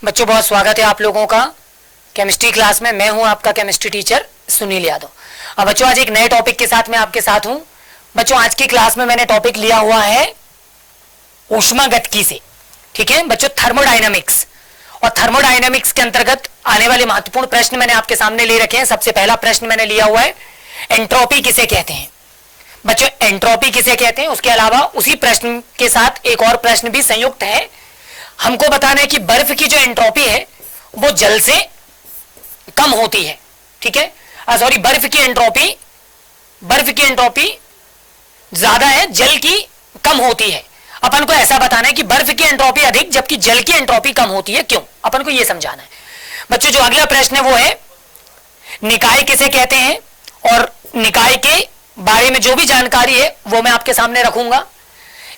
बच्चों बहुत स्वागत है आप लोगों का केमिस्ट्री क्लास में। मैं हूं आपका केमिस्ट्री टीचर सुनील यादव। अब बच्चों आज एक नए टॉपिक के साथ मैं आपके साथ हूं। बच्चों आज की क्लास में मैंने टॉपिक लिया हुआ है ऊष्मागतिकी से। ठीक है बच्चों, थर्मोडायनामिक्स। और थर्मोडायनामिक्स के अंतर्गत आने वाले महत्वपूर्ण प्रश्न मैंने आपके सामने ले रखे हैं। सबसे पहला प्रश्न मैंने लिया हुआ है एंट्रोपी किसे कहते हैं। बच्चों एंट्रोपी किसे कहते हैं, उसके अलावा उसी प्रश्न के साथ एक और प्रश्न भी संयुक्त है। हमको बताना है कि बर्फ की जो एंट्रोपी है वो जल से कम होती है। ठीक है, सॉरी, बर्फ की एंट्रोपी ज्यादा है, जल की कम होती है। अपन को ऐसा बताना है कि बर्फ की एंट्रोपी अधिक जबकि जल की एंट्रोपी कम होती है, क्यों, अपन को यह समझाना है। बच्चों जो अगला प्रश्न है वो है निकाय किसे कहते हैं, और निकाय के बारे में जो भी जानकारी है वो मैं आपके सामने रखूंगा।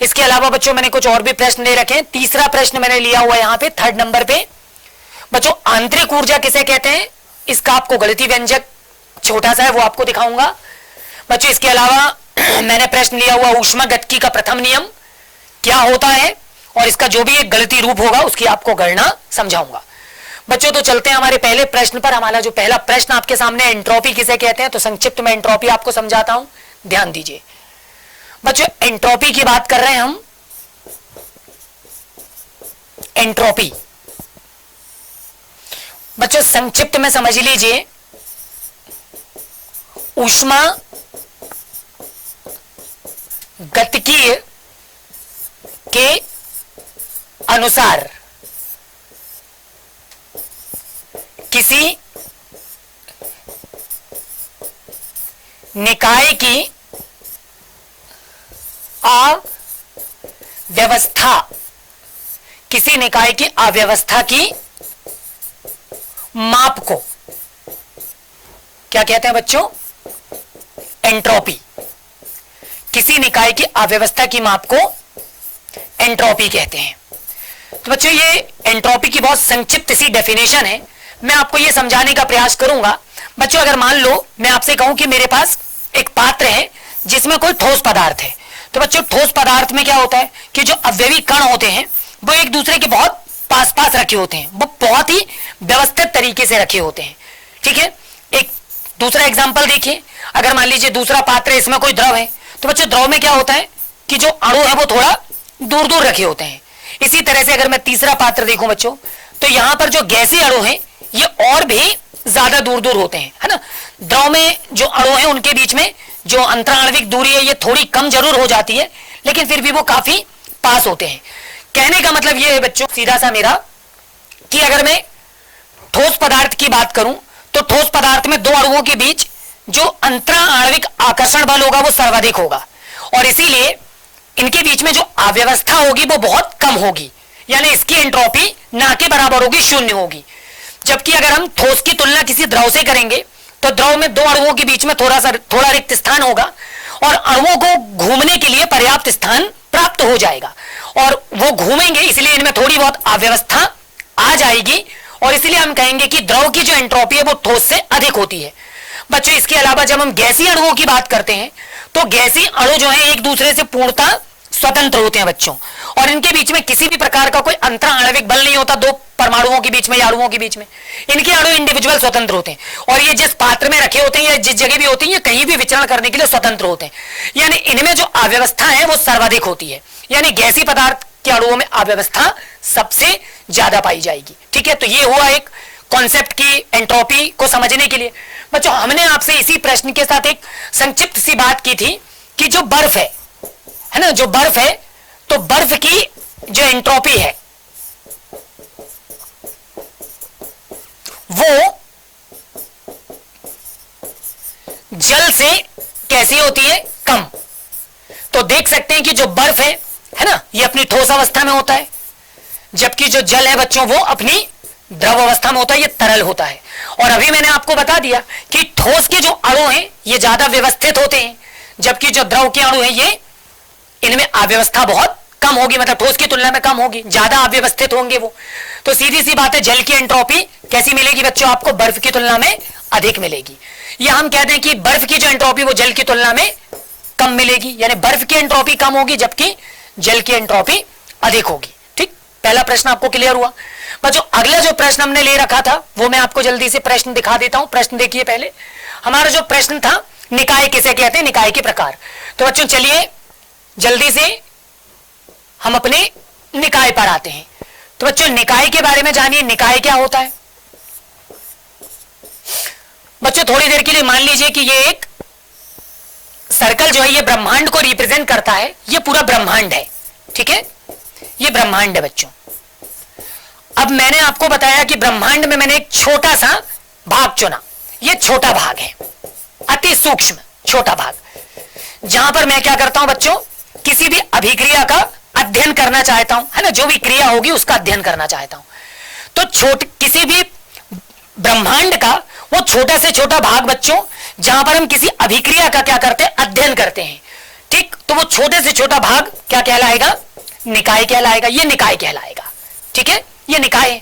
इसके अलावा बच्चों मैंने कुछ और भी प्रश्न ले रखे हैं। तीसरा प्रश्न मैंने लिया हुआ है यहाँ पे 3rd नंबर पे। बच्चों आंतरिक ऊर्जा किसे कहते हैं, इसका आपको गणितीय व्यंजक छोटा सा है वो आपको दिखाऊंगा। बच्चों इसके अलावा मैंने प्रश्न लिया हुआ ऊष्मागतिकी का प्रथम नियम क्या होता है, और इसका जो भी एक गणितीय रूप होगा उसकी आपको गणना समझाऊंगा। बच्चों तो चलते हैं हमारे पहले प्रश्न पर। हमारा जो पहला प्रश्न आपके सामने एंट्रोपी किसे कहते हैं, तो संक्षिप्त में एंट्रोपी आपको समझाता हूं, ध्यान दीजिए। बच्चों एंट्रोपी की बात कर रहे हैं हम। एंट्रोपी बच्चों संक्षिप्त में समझ लीजिए, ऊष्मा गतिकीय के अनुसार किसी निकाय की अव्यवस्था, किसी निकाय की अव्यवस्था की माप को क्या कहते हैं बच्चों, एंट्रोपी। किसी निकाय की अव्यवस्था की माप को एंट्रोपी कहते हैं। तो बच्चों ये एंट्रोपी की बहुत संक्षिप्त सी डेफिनेशन है, मैं आपको ये समझाने का प्रयास करूंगा। बच्चों अगर मान लो मैं आपसे कहूं कि मेरे पास एक पात्र है जिसमें कोई ठोस पदार्थ है, तो बच्चों ठोस पदार्थ में क्या होता है कि जो अवयवी कण होते हैं वो एक दूसरे के बहुत पास पास रखे होते हैं, वो बहुत ही व्यवस्थित तरीके से रखे होते हैं। ठीक है, एक दूसरा एग्जांपल देखिए। अगर मान लीजिए दूसरा पात्र है, इसमें कोई द्रव है, तो बच्चों द्रव में क्या होता है कि जो अणु है वो थोड़ा दूर दूर रखे होते हैं। इसी तरह से अगर मैं तीसरा पात्र देखूं बच्चों, तो यहां पर जो गैसीय अणु है ये और भी ज्यादा दूर दूर होते हैं, है ना। द्रव में जो अणु है उनके बीच में जो अंतराण्विक दूरी है ये थोड़ी कम जरूर हो जाती है, लेकिन फिर भी वो काफी पास होते हैं। कहने का मतलब ये है बच्चों सीधा सा मेरा कि अगर मैं ठोस पदार्थ की बात करूं तो ठोस पदार्थ में दो अणुओं के बीच जो अंतराण्विक आकर्षण बल होगा वो सर्वाधिक होगा, और इसीलिए इनके बीच में जो अव्यवस्था होगी वो बहुत कम होगी, यानी इसकी एंट्रोपी ना के बराबर होगी, शून्य होगी। जबकि अगर हम ठोस की तुलना किसी द्रव से करेंगे तो द्रव में दो अणुओं के बीच में थोड़ा रिक्त स्थान होगा, और अणुओं को घूमने के लिए पर्याप्त स्थान प्राप्त हो जाएगा, और वो घूमेंगे, इसलिए इनमें थोड़ी बहुत अव्यवस्था आ जाएगी, और इसलिए हम कहेंगे कि द्रव की जो एंट्रोपी है वो ठोस से अधिक होती है। बच्चों इसके अलावा जब हम गैसीय अणुओं की बात करते हैं तो गैसीय अणु जो है एक दूसरे से पूर्णतः स्वतंत्र होते हैं बच्चों, और इनके बीच में किसी भी प्रकार का कोई अंतराण्विक बल नहीं होता दो परमाणुओं के बीच में या अणुओं के बीच में। इनके अणु इंडिविजुअल स्वतंत्र होते हैं, और ये जिस पात्र में रखे होते हैं या जिस जगह भी होते हैं ये कहीं भी विचरण करने के लिए स्वतंत्र होते हैं, यानी इनमें जो अव्यवस्था है वो सर्वाधिक होती है, यानी गैसीय पदार्थ के अणुओं में अव्यवस्था सबसे ज्यादा पाई जाएगी। ठीक है, तो ये हुआ एक कॉन्सेप्ट की एंट्रोपी को समझने के लिए। बच्चों हमने आपसे इसी प्रश्न के साथ एक संक्षिप्त सी बात की थी कि जो बर्फ है ना, जो बर्फ है, तो बर्फ की जो एंट्रोपी है वो जल से कैसी होती है, कम। तो देख सकते हैं कि जो बर्फ है ना, ये अपनी ठोस अवस्था में होता है, जबकि जो जल है बच्चों वो अपनी द्रव अवस्था में होता है, ये तरल होता है। और अभी मैंने आपको बता दिया कि ठोस के जो अणु हैं ये ज्यादा व्यवस्थित होते हैं, जबकि जो द्रव के अणु हैं ये इनमें अव्यवस्था बहुत कम होगी, मतलब ठोस की तुलना में कम होगी, ज्यादा अव्यवस्थित होंगे वो। तो सीधी सी बात है, जल की एंट्रोपी कैसी मिलेगी बच्चों, आपको बर्फ की तुलना में अधिक मिलेगी। या हम कहते हैं कि बर्फ की जो एंट्रोपी वो जल की तुलना में कम मिलेगी, यानी बर्फ की एंट्रोपी कम होगी जबकि जल की एंट्रोपी अधिक होगी। ठीक, पहला प्रश्न आपको क्लियर हुआ। बच्चों अगला जो प्रश्न हमने ले रखा था वो मैं आपको जल्दी से प्रश्न दिखा देता हूं। प्रश्न देखिए, पहले हमारा जो प्रश्न था निकाय किसे कहते हैं, निकाय के प्रकार। तो बच्चों चलिए जल्दी से हम अपने निकाय पर आते हैं। तो बच्चों निकाय के बारे में जानिए, निकाय क्या होता है। बच्चों थोड़ी देर के लिए मान लीजिए कि ये एक सर्कल जो है ये ब्रह्मांड को रिप्रेजेंट करता है। ये पूरा ब्रह्मांड है, ठीक है, ये ब्रह्मांड है बच्चों। अब मैंने आपको बताया कि ब्रह्मांड में मैंने एक छोटा सा भाग चुना। ये छोटा भाग है, अति सूक्ष्म छोटा भाग, जहां पर मैं क्या करता हूं बच्चों, किसी भी अभिक्रिया का अध्ययन करना चाहता हूं, है ना, जो भी क्रिया होगी उसका अध्ययन करना चाहता हूं। तो किसी भी ब्रह्मांड का वो छोटा से छोटा भाग बच्चों, जहां पर हम किसी अभिक्रिया का क्या करते हैं, अध्ययन करते हैं, ठीक। तो वो छोटे से छोटा भाग क्या कहलाएगा, निकाय कहलाएगा। ये निकाय कहलाएगा, ठीक है, ये निकाय है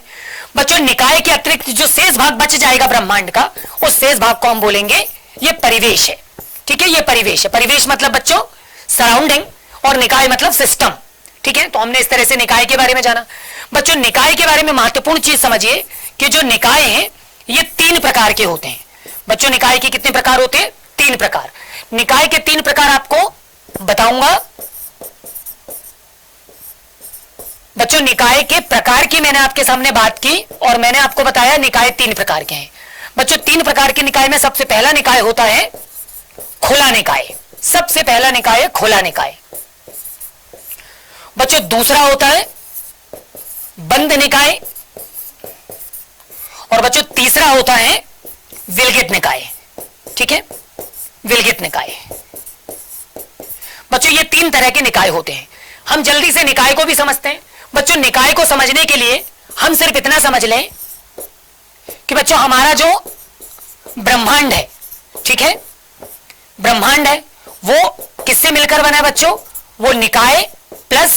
बच्चों। निकाय के अतिरिक्त जो शेष भाग बच जाएगा ब्रह्मांड का, उस शेष भाग को हम बोलेंगे ये परिवेश है, ठीक है, ये परिवेश है। परिवेश मतलब बच्चों सराउंडिंग, और निकाय मतलब सिस्टम, ठीक है। तो हमने इस तरह से निकाय के बारे में जाना। बच्चों निकाय के बारे में महत्वपूर्ण चीज समझिए कि जो निकाय हैं ये 3 प्रकार के होते हैं। बच्चों निकाय के कितने प्रकार होते हैं, 3 प्रकार। निकाय के 3 प्रकार आपको बताऊंगा। बच्चों निकाय के प्रकार की मैंने आपके सामने बात की और मैंने आपको बताया निकाय 3 प्रकार के हैं। बच्चों 3 प्रकार के निकाय में सबसे पहला निकाय होता है खुला निकाय। सबसे पहला निकाय है खुला निकाय। बच्चों दूसरा होता है बंद निकाय, और बच्चों तीसरा होता है विलगित निकाय, ठीक है, विलगित निकाय। बच्चों ये 3 तरह के निकाय होते हैं। हम जल्दी से निकाय को भी समझते हैं। बच्चों निकाय को समझने के लिए हम सिर्फ इतना समझ लें कि बच्चों हमारा जो ब्रह्मांड है, ठीक है, ब्रह्मांड है वो किससे मिलकर बना है बच्चों, वो निकाय प्लस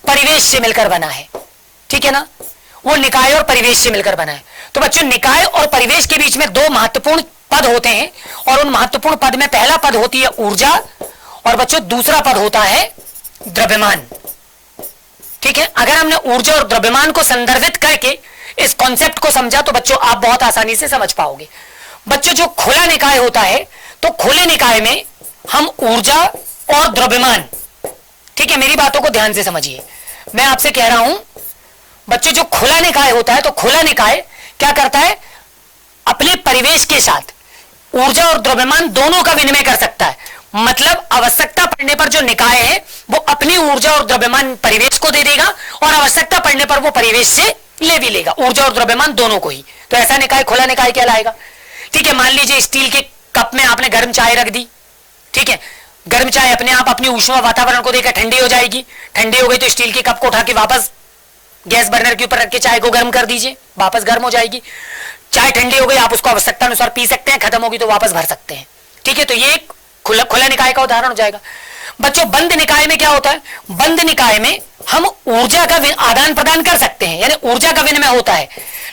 परिवेश से मिलकर बना है, ठीक है ना, वो निकाय और परिवेश से मिलकर बना है। तो बच्चों निकाय और परिवेश के बीच में 2 महत्वपूर्ण पद होते हैं, और उन महत्वपूर्ण पद में पहला पद होती है ऊर्जा, और बच्चों दूसरा पद होता है द्रव्यमान, ठीक है। अगर हमने ऊर्जा और द्रव्यमान को संदर्भित करके इस कॉन्सेप्ट को समझा तो बच्चों आप बहुत आसानी से समझ पाओगे। बच्चों जो खुला निकाय होता है, तो खुले निकाय में हम ऊर्जा और द्रव्यमान, ठीक है, मेरी बातों को ध्यान से समझिए, मैं आपसे कह रहा हूं बच्चों जो खुला निकाय होता है, तो खुला निकाय क्या करता है, अपने परिवेश के साथ ऊर्जा और द्रव्यमान दोनों का विनिमय कर सकता है। मतलब आवश्यकता पड़ने पर जो निकाय है वो अपनी ऊर्जा और द्रव्यमान परिवेश को दे देगा, और आवश्यकता पड़ने पर वो परिवेश से ले भी लेगा, ऊर्जा और द्रव्यमान दोनों को ही। तो ऐसा निकाय खुला निकाय कहलाएगा, ठीक है। मान लीजिए स्टील के कप में आपने गर्म चाय रख दी, ठीक है, गर्म चाय अपने आप अपनी ऊष्मा वातावरण को देकर ठंडी हो जाएगी। ठंडी हो गई तो स्टील के कप को उठा के वापस गैस बर्नर के ऊपर रख के चाय को गर्म कर दीजिए, वापस गर्म हो जाएगी। चाय ठंडी हो गई, आप उसको आवश्यकता अनुसार पी सकते हैं, खत्म होगी तो वापस भर सकते हैं, ठीक है। तो ये एक खुला निकाय का उदाहरण हो जाएगा। बच्चों बंद निकाय में क्या होता है, बंद निकाय में हम ऊर्जा का आदान प्रदान कर सकते हैं, यानी ऊर्जा का विनिमय होता है,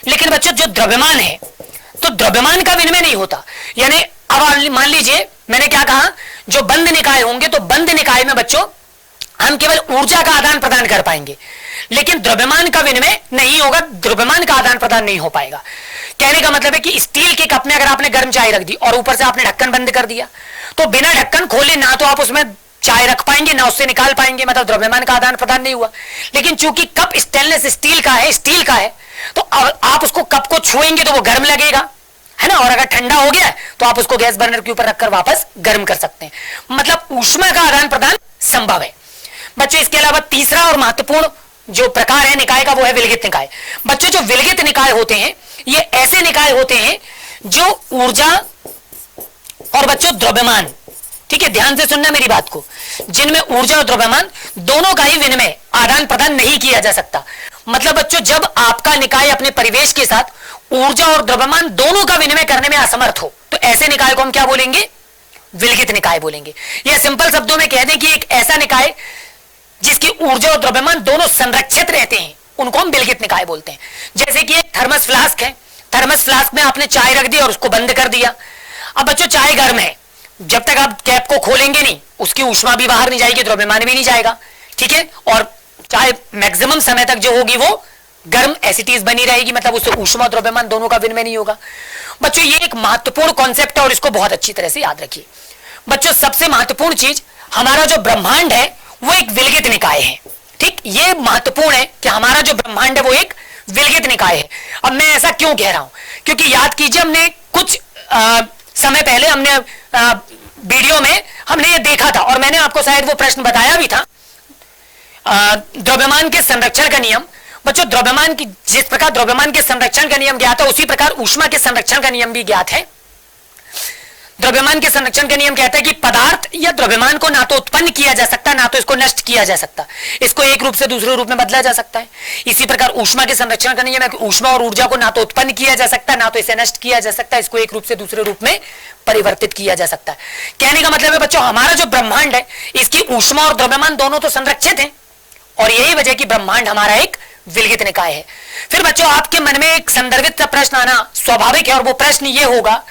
लेकिन बच्चों जो द्रव्यमान है तो द्रव्यमान का विनिमय नहीं होता। यानी अब मान लीजिए मैंने क्या कहा, जो बंद निकाय होंगे तो बंद निकाय में बच्चों हम केवल ऊर्जा का आदान प्रदान कर पाएंगे, लेकिन द्रव्यमान का विनिमय नहीं होगा, द्रव्यमान का आदान प्रदान नहीं हो पाएगा। कहने का मतलब है कि स्टील के कप में अगर आपने गर्म चाय रख दी और ऊपर से आपने ढक्कन बंद कर दिया, तो बिना ढक्कन खोले ना तो आप उसमें चाय रख पाएंगे ना उससे निकाल पाएंगे, मतलब द्रव्यमान का आदान प्रदान नहीं हुआ। लेकिन चूंकि कप स्टेनलेस स्टील का है तो आप उसको कप को छुएंगे तो वो गर्म लगेगा, है ना, और अगर ठंडा हो गया तो आप उसको गैस बर्नर के ऊपर रखकर वापस गर्म कर सकते हैं। मतलब ऊष्मा का आदान प्रदान संभव है। बच्चों इसके अलावा तीसरा और महत्वपूर्ण जो प्रकार है निकाय का वो है विलगित निकाय। बच्चों जो विलगित निकाय होते हैं ये ऐसे निकाय होते हैं जो ऊर्जा और बच्चों द्रव्यमान, ठीक है, ध्यान से सुनना मेरी बात को, जिनमें ऊर्जा और द्रव्यमान दोनों का ही विनिमय आदान प्रदान नहीं किया जा सकता। मतलब बच्चों जब आपका निकाय अपने परिवेश के साथ ऊर्जा और द्रव्यमान दोनों का विनिमय करने में असमर्थ हो तो ऐसे निकाय को हम क्या बोलेंगे, विलगित निकाय बोलेंगे। यह सिंपल शब्दों में कह दें कि एक ऐसा निकाय जिसकी ऊर्जा और द्रव्यमान दोनों संरक्षित रहते हैं उनको हम विलगित निकाय बोलते हैं। जैसे कि एक थर्मस फ्लास्क है, थर्मस फ्लास्क में आपने चाय रख दी और उसको बंद कर दिया। अब बच्चों चाय गर्म है, जब तक आप कैप को खोलेंगे नहीं उसकी ऊष्मा भी बाहर नहीं जाएगी, द्रव्यमान भी नहीं जाएगा, ठीक है, और चाय मैक्सिमम समय तक जो होगी वो गर्म एसिटीज बनी रहेगी, मतलब उससे ऊष्मा और द्रव्यमान दोनों का विनिमय नहीं होगा। बच्चों ये एक महत्वपूर्ण कॉन्सेप्ट है और इसको बहुत अच्छी तरह से याद रखिए। बच्चों सबसे महत्वपूर्ण चीज, हमारा जो ब्रह्मांड है वो एक विलगित निकाय है। ठीक, ये महत्वपूर्ण है कि हमारा जो ब्रह्मांड है वो एक विलगित निकाय है। अब मैं ऐसा क्यों कह रहा हूं, क्योंकि याद कीजिए हमने कुछ समय पहले हमने वीडियो में हमने ये देखा था और मैंने आपको शायद वो प्रश्न बताया भी था, द्रव्यमान के संरक्षण का नियम। बच्चों द्रव्यमान की, जिस प्रकार द्रव्यमान के संरक्षण का नियम ज्ञात है उसी प्रकार ऊष्मा के संरक्षण का नियम भी ज्ञात है। द्रव्यमान के संरक्षण का नियम कहता है कि पदार्थ या द्रव्यमान को ना तो उत्पन्न किया जा सकता, ना तो इसको नष्ट किया जा सकता, इसको एक रूप से दूसरे रूप में बदला जा सकता है। इसी प्रकार ऊष्मा के संरक्षण का नियम है कि ऊष्मा और ऊर्जा को ना तो उत्पन्न किया जा सकता, ना तो इसे नष्ट किया जा सकता, इसको एक रूप से दूसरे रूप में परिवर्तित किया जा सकता है। कहने का मतलब है बच्चों, हमारा जो ब्रह्मांड है इसकी ऊष्मा और द्रव्यमान दोनों तो संरक्षित है और यही वजह कि ब्रह्मांड हमारा एक विलगित निकाय है। फिर बच्चों आपके मन में एक संदर्भित प्रश्न आना स्वाभाविक है और वो प्रश्न ये होगा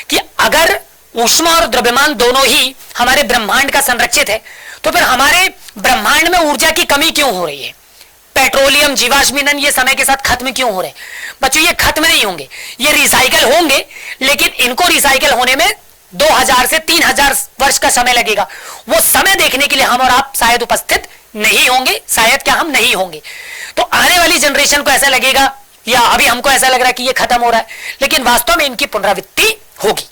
कि अगर ऊष्मा और द्रव्यमान दोनों ही हमारे ब्रह्मांड का संरक्षित है तो फिर हमारे ब्रह्मांड में ऊर्जा की कमी क्यों हो रही है? पेट्रोलियम, जीवाश्म ईंधन ये समय के साथ खत्म क्यों हो रहे हैं? बच्चों ये खत्म नहीं होंगे, ये रिसाइकल होंगे, लेकिन इनको रिसाइकल होने में 2000 से 3000 वर्ष का समय लगेगा। वो समय देखने के लिए हम और आप शायद उपस्थित नहीं होंगे, शायद क्या हम नहीं होंगे। तो आने वाली जनरेशन को ऐसा लगेगा या अभी हमको ऐसा लग रहा है कि ये खत्म हो रहा है, लेकिन वास्तव में इनकी पुनरावृत्ति होगी।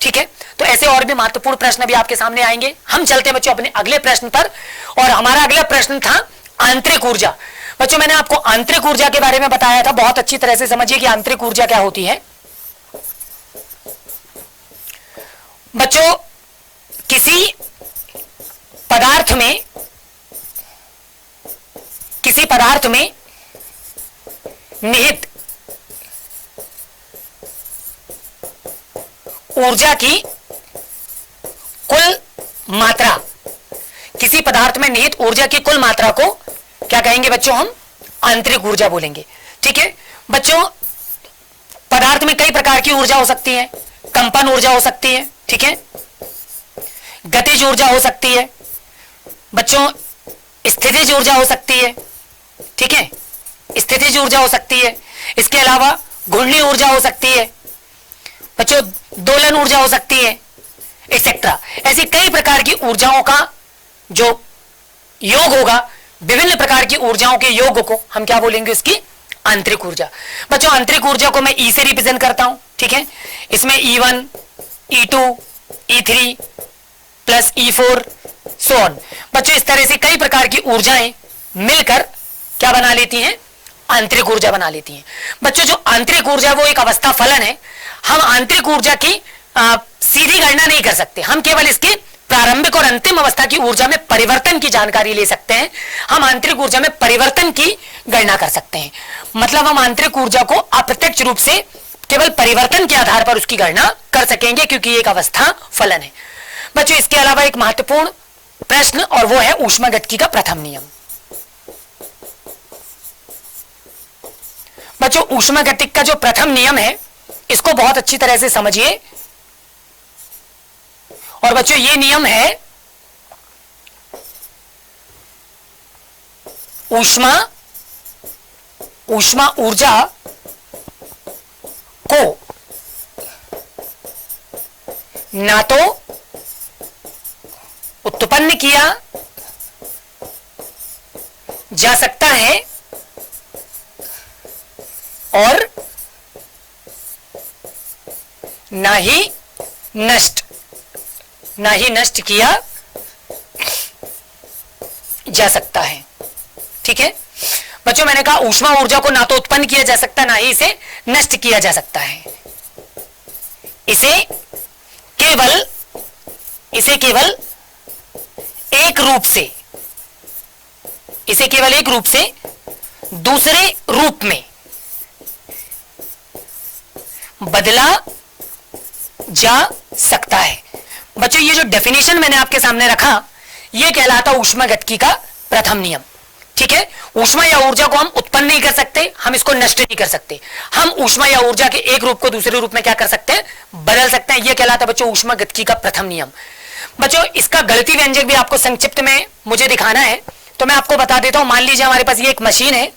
ठीक है, तो ऐसे और भी महत्वपूर्ण प्रश्न भी आपके सामने आएंगे। हम चलते हैं बच्चों अपने अगले प्रश्न पर और हमारा अगला प्रश्न था आंतरिक ऊर्जा। बच्चों मैंने आपको आंतरिक ऊर्जा के बारे में बताया था, बहुत अच्छी तरह से समझिए कि आंतरिक ऊर्जा क्या होती है। बच्चों किसी पदार्थ में निहित ऊर्जा की कुल मात्रा, किसी पदार्थ में निहित ऊर्जा की कुल मात्रा को क्या कहेंगे बच्चों? हम आंतरिक ऊर्जा बोलेंगे। ठीक है बच्चों, पदार्थ में कई प्रकार की ऊर्जा हो सकती है। कंपन ऊर्जा हो सकती है, ठीक है, गतिज ऊर्जा हो सकती है, बच्चों स्थितिज ऊर्जा हो सकती है, ठीक है, स्थितिज ऊर्जा हो सकती है। इसके अलावा घूर्णी ऊर्जा हो सकती है, बच्चों दोलन ऊर्जा हो सकती है, एक्सेट्रा। ऐसी कई प्रकार की ऊर्जाओं का जो योग होगा, विभिन्न प्रकार की ऊर्जाओं के योग को हम क्या बोलेंगे? इसकी आंतरिक ऊर्जा। बच्चों आंतरिक ऊर्जा को मैं ई से रिप्रेजेंट करता हूं, ठीक है, इसमें E1, E2, E3 plus E4 so on. बच्चों इस तरह से कई प्रकार की ऊर्जाएं मिलकर क्या बना लेती हैं? आंतरिक ऊर्जा बना लेती हैं। बच्चों जो आंतरिक ऊर्जा वो एक अवस्था फलन है। हम आंतरिक ऊर्जा की सीधी गणना नहीं कर सकते, हम केवल इसके प्रारंभिक और अंतिम अवस्था की ऊर्जा में परिवर्तन की जानकारी ले सकते हैं। हम आंतरिक ऊर्जा में परिवर्तन की गणना कर सकते हैं, मतलब हम आंतरिक ऊर्जा को अप्रत्यक्ष रूप से केवल परिवर्तन के आधार पर उसकी गणना कर सकेंगे क्योंकि एक अवस्था फलन है। बच्चों इसके अलावा एक महत्वपूर्ण प्रश्न और वो है ऊष्मागतिकी का प्रथम नियम। बच्चों ऊष्मागतिकी का जो प्रथम नियम है इसको बहुत अच्छी तरह से समझिए और बच्चों ये नियम है ऊष्मा ऊर्जा को ना तो उत्पन्न किया जा सकता है और ना ही नष्ट किया जा सकता है। ठीक है बच्चों, मैंने कहा ऊष्मा ऊर्जा को ना तो उत्पन्न किया जा सकता, ना ही इसे नष्ट किया जा सकता है। इसे केवल एक रूप से दूसरे रूप में बदला जा सकता है। बच्चों ये जो डेफिनेशन मैंने आपके सामने रखा यह कहलाता ऊष्मागतिकी का प्रथम नियम। ठीक है, ऊष्मा या ऊर्जा को हम उत्पन्न नहीं कर सकते, हम इसको नष्ट नहीं कर सकते, हम ऊष्मा या ऊर्जा के एक रूप को दूसरे रूप में क्या कर सकते हैं? बदल सकते हैं। यह कहलाता बच्चों ऊष्मागतिकी का प्रथम नियम। बच्चों इसका गणितीय व्यंजक भी आपको संक्षिप्त में मुझे दिखाना है तो मैं आपको बता देता हूं। मान लीजिए हमारे पास ये एक मशीन है,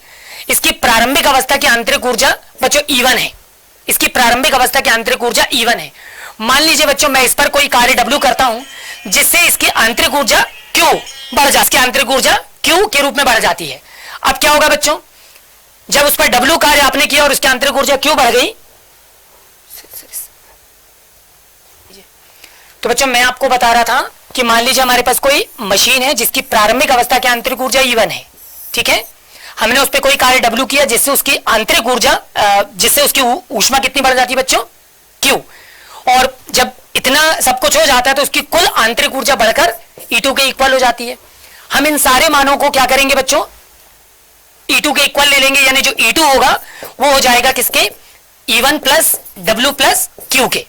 इसकी प्रारंभिक अवस्था की आंतरिक ऊर्जा बच्चों E1 है, इसकी प्रारंभिक अवस्था की आंतरिक ऊर्जा E1 है। मान लीजिए बच्चों मैं इस पर कोई कार्य W करता हूं जिससे इसकी आंतरिक ऊर्जा Q बढ़ जाती है, इसकी आंतरिक ऊर्जा Q के रूप में बढ़ जाती है। अब क्या होगा बच्चों, जब उस पर W कार्य आपने किया और उसकी आंतरिक ऊर्जा Q बढ़ गई, तो बच्चों मैं आपको बता रहा था कि मान लीजिए हमारे पास कोई मशीन है जिसकी प्रारंभिक अवस्था की आंतरिक ऊर्जा E1 है, ठीक है। हमने उस पर कोई कार्य W किया जिससे उसकी आंतरिक ऊर्जा जिससे उसकी ऊष्मा कितनी बढ़ जाती है बच्चों, Q। और जब इतना सब कुछ हो जाता है तो उसकी कुल आंतरिक ऊर्जा बढ़कर E2 के इक्वल हो जाती है। हम इन सारे मानों को क्या करेंगे बच्चों, E2 के इक्वल ले लेंगे, यानी जो E2 होगा वो हो जाएगा किसके, E1 plus W plus Q के।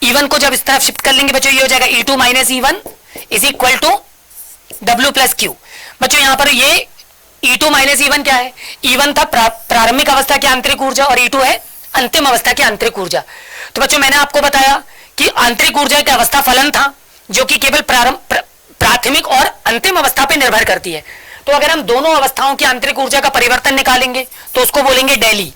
E1 को जब इस तरफ शिफ्ट कर लेंगे बच्चों, ये हो जाएगा E2 minus E1 is equal to W plus Q। बच्चों यहां पर ये E2 माइनस E1 क्या है, E1 था प्रारंभिक अवस्था की आंतरिक ऊर्जा और E2 है अंतिम अवस्था की आंतरिक ऊर्जा। तो बच्चों मैंने आपको बताया कि आंतरिक ऊर्जा का अवस्था फलन था जो कि केवल प्राथमिक और अंतिम अवस्था पर निर्भर करती है। तो अगर हम दोनों अवस्थाओं की आंतरिक ऊर्जा का परिवर्तन निकालेंगे तो उसको बोलेंगे डेली,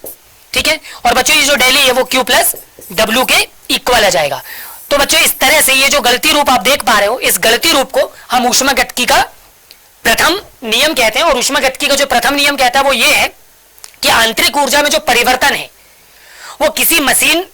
ठीक है। और बच्चों ये जो डेली है वो Q प्लस W के इक्वल आ जाएगा। तो बच्चों इस तरह से ये जो गलती रूप आप देख पा रहे हो, इस गलती रूप को हम ऊष्मागतिकी का प्रथम नियम कहते हैं। और ऊष्मागतिकी का जो प्रथम नियम कहता है वो ये है कि आंतरिक ऊर्जा में जो परिवर्तन है वो किसी मशीन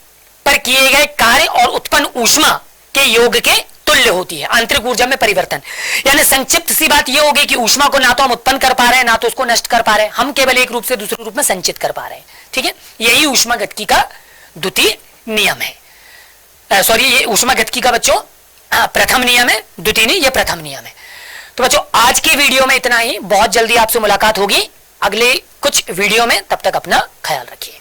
पर किए गए कार्य और उत्पन्न ऊष्मा के योग के तुल्य होती है। आंतरिक ऊर्जा में परिवर्तन यानी संक्षिप्त सी बात ये होगी कि ऊष्मा को ना तो हम उत्पन्न कर पा रहे हैं ना तो उसको नष्ट कर पा रहे हैं, हम केवल एक रूप से दूसरे रूप में संचित कर पा रहे हैं, ठीक है। यही ऊष्मागतिकी का द्वितीय नियम है, सॉरी ये ऊष्मागतिकी का बच्चों प्रथम नियम है, द्वितीय नहीं ये प्रथम नियम है। तो बच्चों आज की वीडियो में इतना ही, बहुत जल्दी आपसे मुलाकात होगी अगले कुछ वीडियो में, तब तक अपना ख्याल रखिए।